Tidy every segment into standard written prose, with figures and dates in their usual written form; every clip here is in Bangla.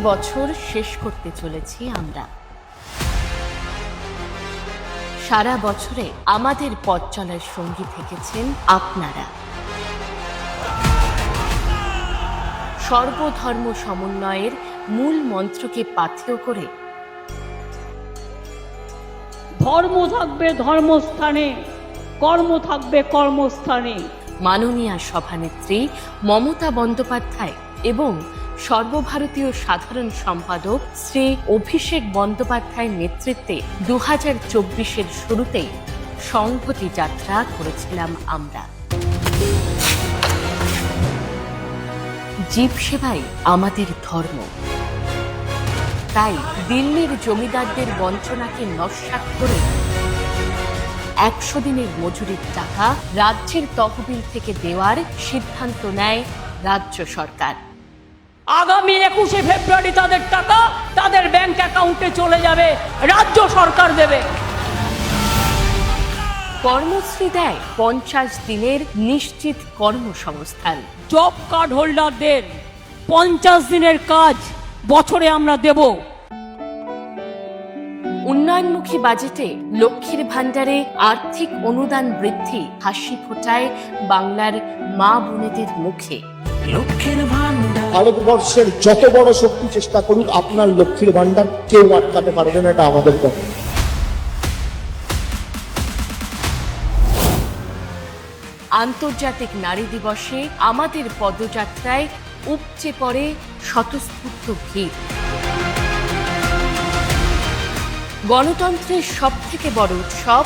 বছর শেষ করতে চলেছি আমরা। সারা বছরে আমাদের পথ চলার সঙ্গী থেকেছেন আপনারা। সর্বধর্ম সমন্বয়ের মূল মন্ত্রকে পাথেয় করে ধর্ম থাকবে ধর্মস্থানে, কর্ম থাকবে কর্মস্থানে। মাননীয়া সভানেত্রী মমতা বন্দ্যোপাধ্যায় এবং সর্বভারতীয় সাধারণ সম্পাদক শ্রী অভিষেক বন্দ্যোপাধ্যায়ের নেতৃত্বে 2024-এর শুরুতেই সংহতি যাত্রা করেছিলাম আমরা। জীব সেবাই আমাদের ধর্ম। তাই দিল্লির জমিদারদের বঞ্চনাকে নস্যাৎ করে 100 দিনের মজুরির টাকা রাজ্যের তহবিল থেকে দেওয়ার সিদ্ধান্ত নেয় রাজ্য সরকার। আগামী 21শে ফেব্রুয়ারি তাদের টাকা তাদের ব্যাংক অ্যাকাউন্টে চলে যাবে, রাজ্য সরকার দেবে। কর্মশ্রী দেয় 50 দিনের নিশ্চিত কর্মসংস্থান। জব কার্ড হোল্ডারদের 50 দিনের কাজ বছরে আমরা দেব। উন্নয়নমুখী বাজেটে লক্ষ্মীর ভাণ্ডারে আর্থিক অনুদান বৃদ্ধি হাসি ফোটায় বাংলার মা বোনেদের মুখে। ভারতবর্ষের যত বড় শক্তি চেষ্টা করুক, আপনার লক্ষ্মীর ভাণ্ডার কেউ আটকাতে পারবে না, এটা আমাদের কথা। আন্তর্জাতিক নারী দিবসে আমাদের পদযাত্রায় উপচে পড়ে স্বতঃস্ফূর্ত ভিড়। গণতন্ত্রের সবথেকে বড় উৎসব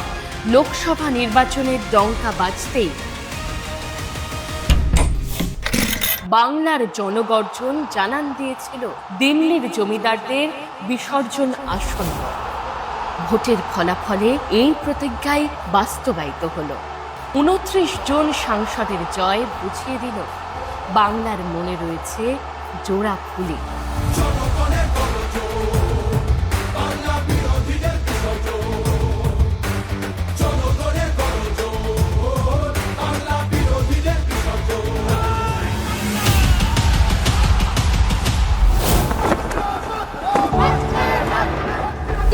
লোকসভা নির্বাচনের ডঙ্কা বাজতেই বাংলার জনগর্জন জানান দিয়েছিল দিল্লির জমিদারদের বিসর্জন আসন্ন। ভোটের ফলাফলে এই প্রতিজ্ঞাই বাস্তবায়িত হলো। 29 জন সাংসদের জয় বুঝিয়ে দিল বাংলার মনে রয়েছে জোড়া ফুলি।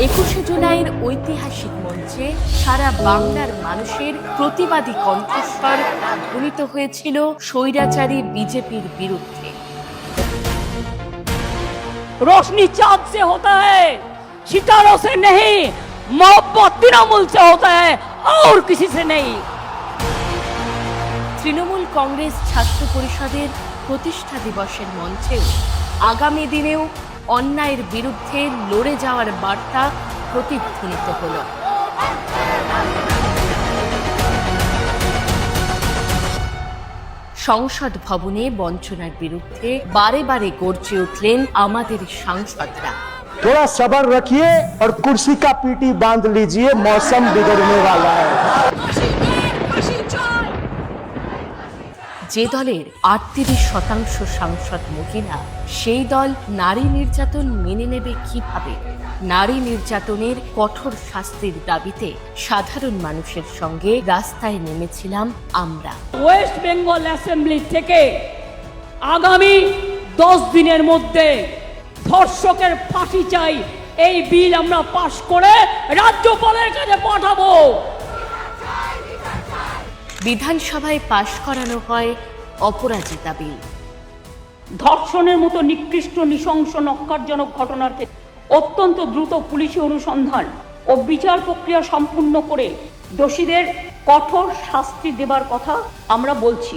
একুশে জুলাইয়ের ঐতিহাসিক মঞ্চে সারা বাংলার মানুষের প্রতিবাদী কণ্ঠস্বর ধ্বনিত হয়েছিল স্বৈরাচারী বিজেপির বিরুদ্ধে। रोशनी चाँद से होता है, सितारों से नहीं, मोहब्बत तृणमूल से होता है और किसी से नहीं। তৃণমূল কংগ্রেস ছাত্র পরিষদের প্রতিষ্ঠা দিবসের মঞ্চেও আগামী দিনেও অন্যায়ের বিরুদ্ধে লড়ে যাওয়ার বার্তা প্রতিধ্বনিত হলো। সংসদ ভবনে বঞ্চনার বিরুদ্ধে বারে বারে গর্জে উঠলেন আমাদের সাংসদরা। थोड़ा सब्र रखिए और कुर्सी का पीटी बांध लीजिए, मौसम बिगड़ने वाला है। যে দলের 38% সাংসদ মহিলা, সেই দল নারী নির্যাতন মেনে নেবে কিভাবে? নারী নির্যাতনের কঠোর শাস্তির দাবিতে সাধারণ মানুষের সঙ্গে রাস্তায় নেমেছিলাম আমরা। ওয়েস্ট বেঙ্গল অ্যাসেম্বলি থেকে আগামী 10 দিনের মধ্যে ধর্ষকের ফাঁসি চাই এই বিল আমরা পাশ করে রাজ্যপালের কাছে পাঠাবো। বিধানসভায় পাশ করানো হয় অপরাজিতা বিল। ধর্ষণের মতো নিকৃষ্ট নৃশংস নক্কারজনক ঘটনার ক্ষেত্রে অত্যন্ত দ্রুত পুলিশি অনুসন্ধান ও বিচার প্রক্রিয়া সম্পূর্ণ করে দোষীদের কঠোর শাস্তি দেবার কথা আমরা বলছি।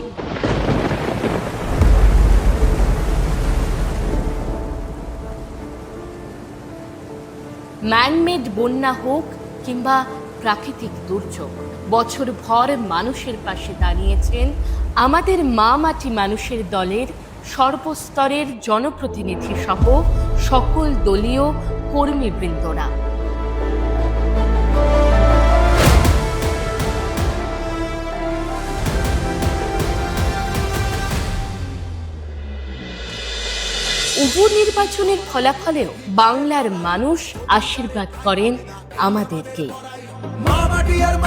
ম্যানমেড বন্যা হোক কিংবা প্রাকৃতিক দুর্যোগ, বছর ভর মানুষের পাশে দাঁড়িয়েছেন আমাদের মা মাটি মানুষের দলের সর্বস্তরের জনপ্রতিনিধি সহ সকল দলীয় কর্মীবৃন্দরা। উপনির্বাচনের ফলাফলেও বাংলার মানুষ আশীর্বাদ করেন আমাদেরকে।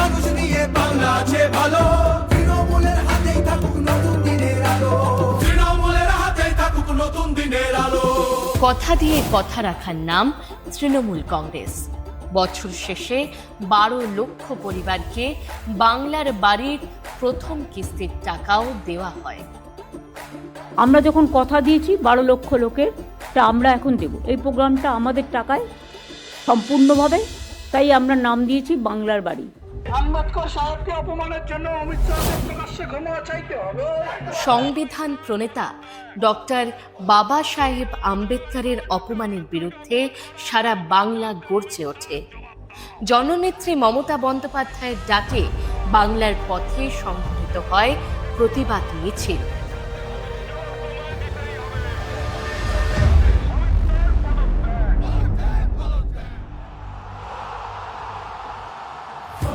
মানুষ নিয়ে বাংলা আছে ভালো, তৃণমূলের হাতেই থাকুক নতুন দিনের আলো, তৃণমূলের হাতেই থাকুক নতুন দিনের আলো। কথা দিয়ে কথা রাখার নাম তৃণমূল কংগ্রেস। বছর শেষে 12 লক্ষ পরিবারকে বাংলার বাড়ির প্রথম কিস্তির টাকাও দেওয়া হয়। আমরা যখন কথা দিয়েছি 12 লক্ষ লোকের তা আমরা এখন দেব। এই প্রোগ্রামটা আমাদের টাকায় সম্পূর্ণভাবে, তাই আমরা নাম দিয়েছি বাংলার বাড়ি। আম্বেদকর সাহেবকে অপমানের জন্য অমিত শাহকে প্রকাশ্যে ক্ষমা চাইতে হবে। সংবিধান প্রণেতা ডক্টর বাবা সাহেব আম্বেদকরের অপমানের বিরুদ্ধে সারা বাংলা গর্জে ওঠে। জননেত্রী মমতা বন্দ্যোপাধ্যায়ের ডাকে বাংলার পথে সংঘটিত হয় প্রতিবাদ মিছিল।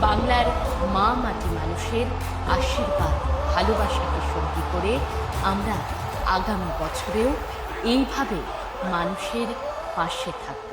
বাংলার মা মাটি মানুষের আশীর্বাদ ভালোবাসাকে সঙ্গী করে আমরা আগামী বছরেও এইভাবে মানুষের পাশে থাকব।